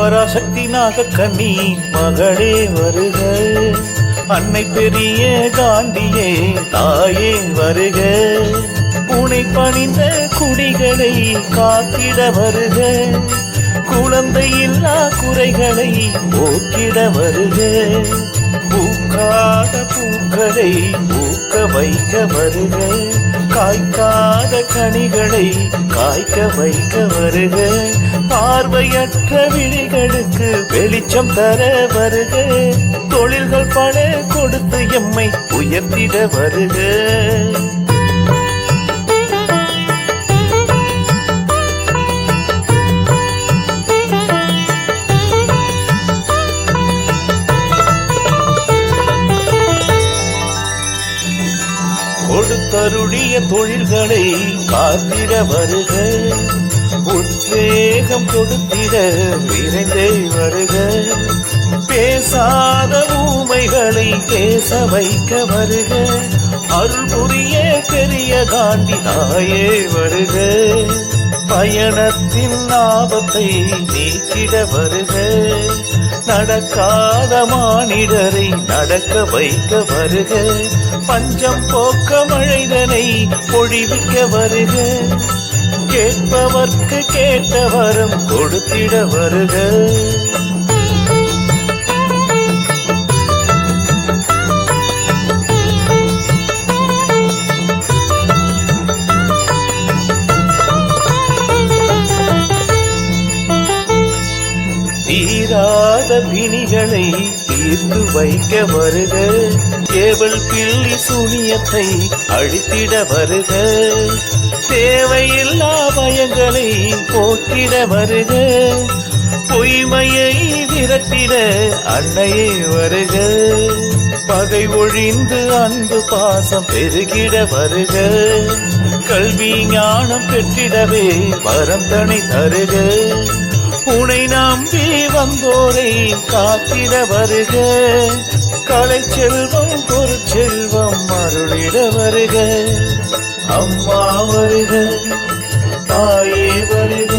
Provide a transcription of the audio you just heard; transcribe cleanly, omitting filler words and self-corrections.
பராசக்தி நாகக்கண்ணி மகளே வருக, அன்னை பெரிய காந்தியே தாயே வருக, உனை பணிந்த குடிகளை காத்திட வருக, குழந்தையில்லா குறைகளை போக்கிட வருக, பூக்காத பூக்களை பூக்க வைக்க வருக, காய்க்காத கனிகளை காய்க்க வைக்க வருக, பார்வையற்ற விழிகளுக்கு வெளிச்சம் தர வருக, தொழில்கள் பல கொடுத்து எம்மை உயர்த்திட வருக. கொடுத்தருடைய தொழில்களை காத்திட வருக, உத்வேகம் கொடுத்திட விரைந்தே வருக, பேசாத ஊமைகளை பேச வைக்க வருக, அருள் புரிய பெரிய காந்தி தாயே வருக, பயணத்தின் ஆபத்தை நீக்கிட வருக, நடக்காத மானிடரை நடக்க வைக்க வருக, பஞ்சம் போக்க மழைதனை பொழிவிக்க வருக, கேட்பவர்க்கு கேட்ட வரம் கொடுத்திட வருக. தீராத பிணிகளை தீர்த்து வைக்க வருக, கேவல் பில்லி சூனியத்தை அழித்திட வருக, தேவையில்லா பயங்களை போக்கிட வருக, பொய்மையை விரட்டிட அன்னையே வருக, பகை ஒழிந்து அன்பு பாசம் பெருகிட வருக, கல்வி ஞானம் பெற்றிடவே வரம் தனை தருக, உனை நம்பி வந்தோரை காத்திட வருக, கலை செல்வம் பொருட்செல்வம் அருளிட வருக, அம்மா வருக தாயே வருக,